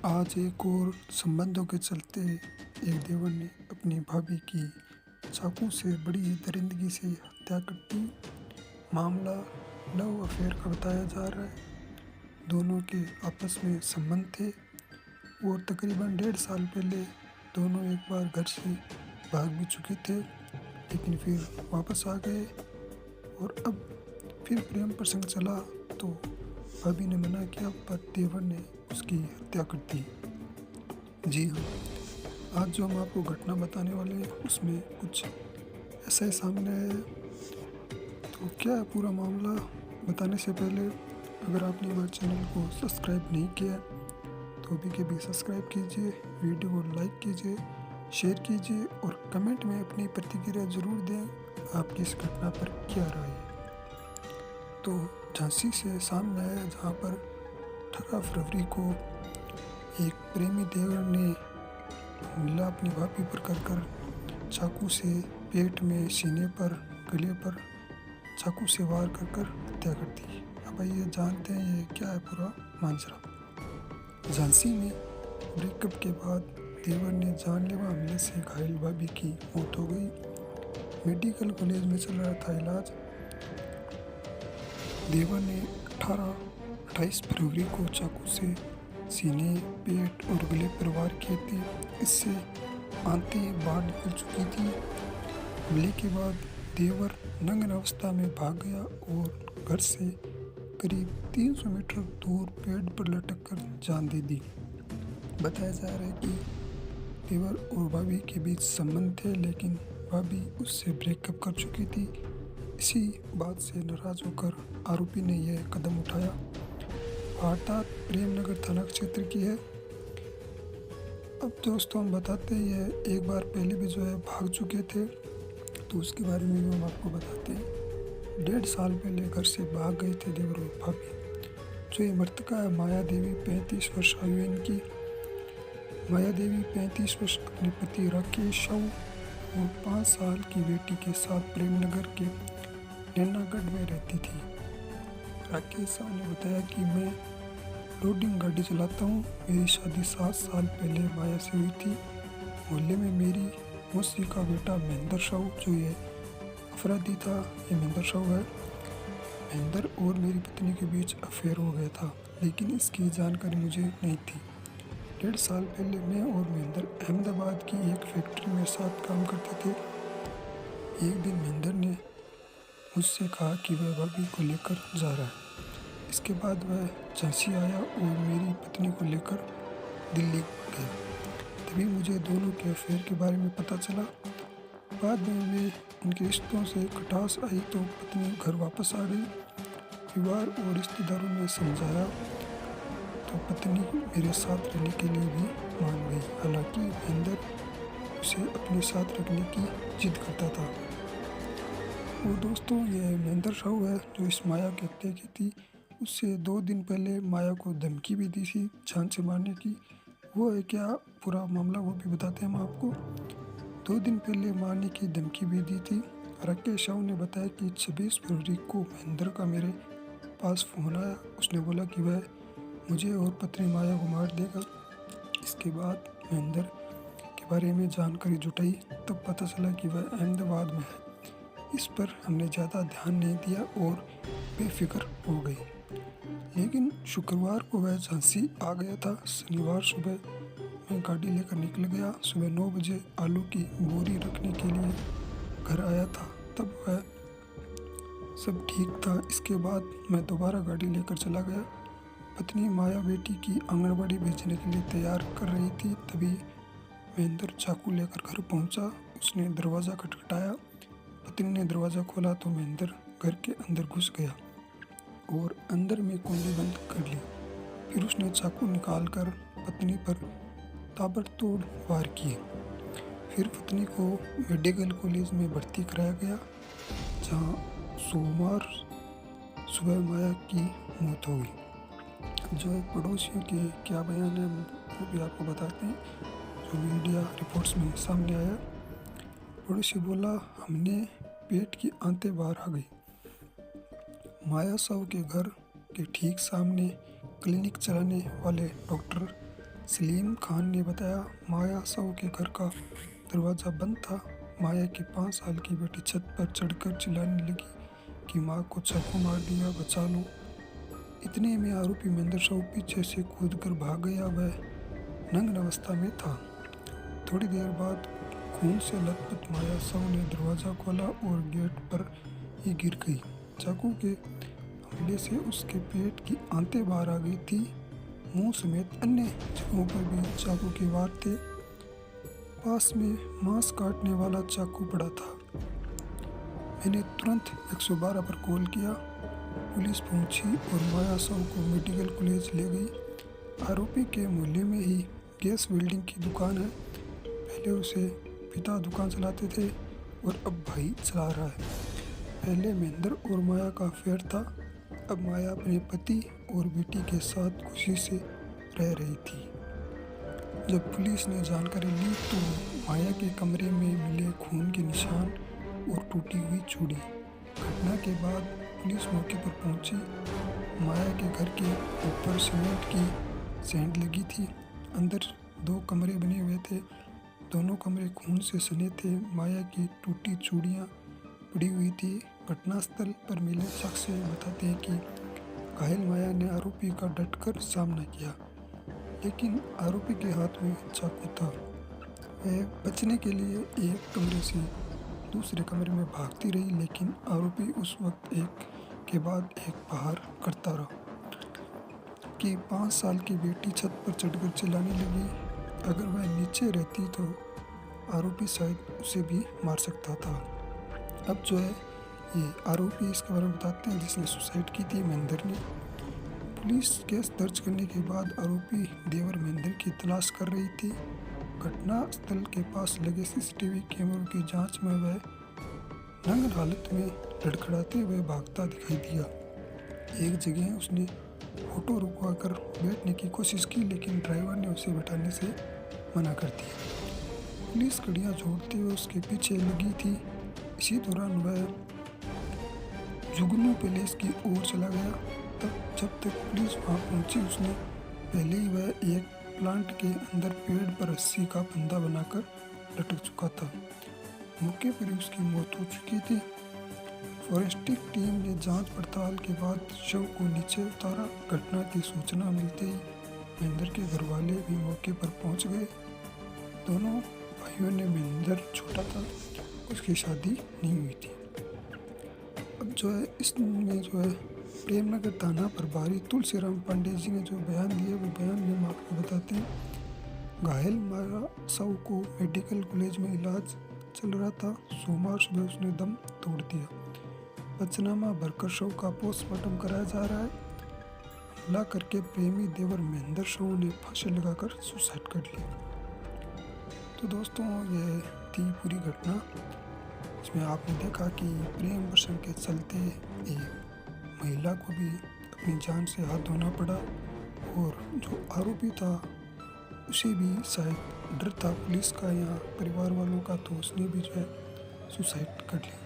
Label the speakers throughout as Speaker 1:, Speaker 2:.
Speaker 1: आज एक और संबंधों के चलते एक देवर ने अपनी भाभी की चाकू से बड़ी दरिंदगी से हत्या कर दी। मामला लव अफेयर का बताया जा रहा है। दोनों के आपस में संबंध थे और तकरीबन 1.5 साल पहले दोनों एक बार घर से भाग भी चुके थे, लेकिन फिर वापस आ गए और अब फिर प्रेम प्रसंग चला तो भाभी ने मना किया, पर देवर ने उसकी हत्या कर दी। जी हाँ, आज जो हम आपको घटना बताने वाले हैं उसमें कुछ ऐसा ही सामने आया है। तो क्या है पूरा मामला, बताने से पहले अगर आपने हमारे चैनल को सब्सक्राइब नहीं किया तो अभी के भी सब्सक्राइब कीजिए, वीडियो को लाइक कीजिए, शेयर कीजिए और कमेंट में अपनी प्रतिक्रिया ज़रूर दें आपकी इस घटना पर क्या राय है। तो झांसी से सामने आया, जहाँ पर 18 फरवरी को एक प्रेमी देवर ने हमला अपनी भाभी पर कर चाकू से पेट में, सीने पर, गले पर चाकू से वार कर हत्या कर दी। अब आइए जानते हैं ये क्या है पूरा मांजरा। झांसी में ब्रेकअप के बाद देवर ने जानलेवा हमले से घायल भाभी की मौत हो गई। मेडिकल कॉलेज में चल रहा था इलाज। देवर ने 28 फरवरी को चाकू से सीने, पेट और गले पर वार किए थे। इससे आंतें बाहर निकल चुकी थी। हमले के बाद देवर नग्न अवस्था में भाग गया और घर से करीब 300 मीटर दूर पेड़ पर लटक कर जान दे दी। बताया जा रहा है कि देवर और भाभी के बीच संबंध थे, लेकिन भाभी उससे ब्रेकअप कर चुकी थी। इसी बात से नाराज होकर आरोपी ने यह कदम उठाया। वारदात प्रेमनगर थाना क्षेत्र की है। अब दोस्तों हम बताते हैं, एक बार पहले भी जो है भाग चुके थे, तो उसके बारे में भी हम आपको बताते हैं। 1.5 साल पहले घर से भाग गए थे देवर और भाभी। जो ये मृतका है माया देवी, 35 वर्ष आयु है इनकी। माया देवी 35 वर्ष अपने पति राकेश साहू और 5 साल की बेटी के साथ प्रेमनगर के नैनागढ़ में रहती थी। राकेश साहू ने बताया कि मैं लोडिंग गाड़ी चलाता हूँ। मेरी शादी 7 साल पहले माया से हुई थी। मोहल्ले में मेरी मौसी का बेटा महेंद्र साहू, जो ये अफराधी था, ये महेंद्र साहू है। महेंद्र और मेरी पत्नी के बीच अफेयर हो गया था, लेकिन इसकी जानकारी मुझे नहीं थी। 1.5 साल पहले मैं और महेंद्र अहमदाबाद की एक फैक्ट्री में साथ काम करते थे। एक दिन महेंद्र ने मुझसे कहा कि वह भाभी को लेकर जा रहा है। इसके बाद वह झांसी आया और मेरी पत्नी को लेकर दिल्ली गया। तभी मुझे दोनों के अफेयर के बारे में पता चला। बाद में मैं उनके रिश्तों से खटास आई तो पत्नी घर वापस आ गई। परिवार और रिश्तेदारों ने समझाया तो पत्नी मेरे साथ रहने के लिए भी मान गई। हालांकि महेंद्र उसे अपने साथ रखने की जिद करता था। और दोस्तों, ये महेंद्र साहू है जो इस माया की हत्या की थी। उससे 2 दिन पहले माया को धमकी भी दी थी जान से मारने की। वो है क्या पूरा मामला, वो भी बताते हैं हम आपको। 2 दिन पहले मारने की धमकी भी दी थी। राकेश साहू ने बताया कि 26 फरवरी को महेंद्र का मेरे पास फ़ोन आया। उसने बोला कि वह मुझे और पत्नी माया को मार देगा। इसके बाद महेंद्र के बारे में जानकारी जुटाई, तब पता चला कि वह अहमदाबाद में है। इस पर हमने ज़्यादा ध्यान नहीं दिया और बेफिक्र हो गई। लेकिन शुक्रवार को वह झांसी आ गया था। शनिवार सुबह मैं गाड़ी लेकर निकल गया। सुबह 9 बजे आलू की बोरी रखने के लिए घर आया था, तब वह सब ठीक था। इसके बाद मैं दोबारा गाड़ी लेकर चला गया। पत्नी माया बेटी की आंगनबाड़ी भेजने के लिए तैयार कर रही थी। तभी महेंद्र चाकू लेकर घर पहुंचा। उसने दरवाज़ा खटखटाया। पत्नी ने दरवाज़ा खोला तो महेंद्र घर के अंदर घुस गया और अंदर में कुंडी बंद कर ली। फिर उसने चाकू निकालकर पत्नी पर ताबड़तोड़ वार किए। फिर पत्नी को मेडिकल कॉलेज में भर्ती कराया गया, जहां सोमवार सुबह माया की मौत हो गई। जो पड़ोसियों के क्या बयान है वो भी आपको बताते हैं, जो मीडिया रिपोर्ट्स में सामने आया। पड़ोसी बोला, हमने पेट की आंतें बाहर आ गई। माया साहू के घर के ठीक सामने क्लिनिक चलाने वाले डॉक्टर सलीम खान ने बताया, माया साहू के घर का दरवाज़ा बंद था। माया की 5 साल की बेटी छत पर चढ़कर चिल्लाने लगी कि माँ को चाकू मार दिया, बचा लो। इतने में आरोपी महेंद्र साहू पीछे से कूदकर भाग गया। वह नग्न अवस्था में था। थोड़ी देर बाद खून से लथपथ माया साहू ने दरवाज़ा खोला और गेट पर ही गिर गई। चाकू के हमले से उसके पेट की आंतें बाहर आ गई थी। मुंह समेत अन्य जगहों पर भी चाकू के वार थे। पास में मांस काटने वाला चाकू पड़ा था। मैंने तुरंत 112 पर कॉल किया। पुलिस पहुंची और माया साहू को मेडिकल कॉलेज ले गई। आरोपी के मोहल्ले में ही गैस वेल्डिंग की दुकान है। पहले उसे पिता दुकान चलाते थे और अब भाई चला रहा है। पहले महेंद्र और माया का अफेयर था। अब माया अपने पति और बेटी के साथ खुशी से रह रही थी। जब पुलिस ने जानकारी ली तो माया के कमरे में मिले खून के निशान और टूटी हुई चूड़ी। घटना के बाद पुलिस मौके पर पहुंची। माया के घर के ऊपर सीमेंट की सेंध लगी थी। अंदर 2 कमरे बने हुए थे। दोनों कमरे खून से सने थे। माया की टूटी चूड़ियाँ पड़ी हुई थी। घटनास्थल पर मिले साक्ष्य बताते हैं कि घायल माया ने आरोपी का डटकर सामना किया, लेकिन आरोपी के हाथ में चाकू था। वह बचने के लिए एक कमरे से दूसरे कमरे में भागती रही, लेकिन आरोपी उस वक्त एक के बाद एक बाहर करता रहा कि 5 साल की बेटी छत पर चढ़कर चिल्लाने लगी। अगर वह नीचे रहती तो आरोपी शायद उसे भी मार सकता था। अब जो है ये आरोपी इसके बारे में बताते हैं जिसने सुसाइड की थी, महेंद्र ने। पुलिस केस दर्ज करने के बाद आरोपी देवर महेंद्र की तलाश कर रही थी। घटना स्थल के पास लगे सीसीटीवी कैमरों की जांच में वह नग्न हालत में लड़खड़ाते हुए भागता दिखाई दिया। एक जगह उसने ऑटो रुकवाकर बैठने की कोशिश की, लेकिन ड्राइवर ने उसे बैठाने से मना कर दिया। पुलिस कड़ियाँ जोड़ते हुए उसके पीछे लगी थी। इसी दौरान वह जुगनू पैलेस की ओर चला गया। तब जब तक पुलिस वहां पहुंची, उसने पहले ही वह एक प्लांट के अंदर पेड़ पर रस्सी का फंदा बनाकर लटक चुका था। मौके पर उसकी मौत हो चुकी थी। फॉरेंसिक टीम ने जांच पड़ताल के बाद शव को नीचे उतारा। घटना की सूचना मिलते ही महेंद्र के घर वाले भी मौके पर पहुंच गए। दोनों भाइयों ने महेंद्र छोटा था, उसकी शादी नहीं हुई थी। अब जो है इसमें जो है प्रेमनगर थाना प्रभारी तुलसीराम पांडे जी ने जो बयान दिया वो बयान में हम आपको बताते हैं। घायल माया साहू को मेडिकल कॉलेज में इलाज चल रहा था। सोमवार सुबह उसने दम तोड़ दिया। पंचनामा भरकर शव का पोस्टमार्टम कराया जा रहा है। हमला करके प्रेमी देवर महेंद्र साहू ने फांसी लगाकर सुसाइड कर लिया। तो दोस्तों ये थी पूरी घटना। इसमें आपने देखा कि प्रेम वर्षण के चलते एक महिला को भी अपनी जान से हाथ धोना पड़ा और जो आरोपी था उसे भी शायद डर था पुलिस का या परिवार वालों का, तो उसने भी जो है सुसाइड कर लिया।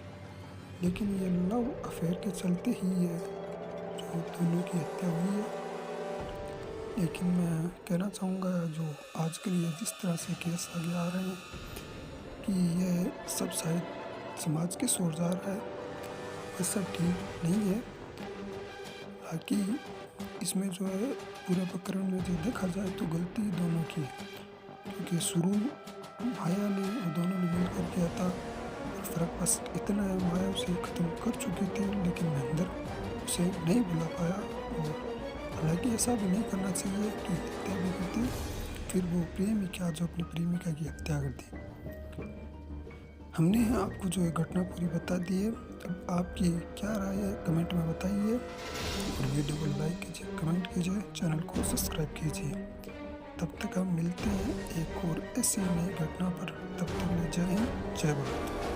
Speaker 1: लेकिन ये लव अफेयर के चलते ही ये जो दोनों की हत्या हुई है। लेकिन मैं कहना चाहूँगा जो आजकल ये जिस तरह से केस आगे आ रहे हैं कि ये सब शायद समाज के शोरजार है, ये सब ठीक नहीं है। हालांकि इसमें जो है पूरे प्रकरण में जो देखा जाए तो गलती दोनों की है, क्योंकि शुरू माया ने और दोनों ने मिलकर किया था। फ़र्क बस इतना है, माया उसे ख़त्म कर चुकी थी, लेकिन महेंद्र उसे नहीं बुला पाया। और हालांकि ऐसा भी नहीं करना चाहिए कि हत्या भी करती फिर वो प्रेमी क्या जो अपनी प्रेमिका की हत्या कर दी। हमने आपको जो है घटना पूरी बता दी है। अब आपकी क्या राय है कमेंट में बताइए और वीडियो को लाइक कीजिए, कमेंट कीजिए, चैनल को सब्सक्राइब कीजिए। तब तक हम मिलते हैं एक और ऐसी नई घटना पर। तब तक जय हिंद, जय भारत।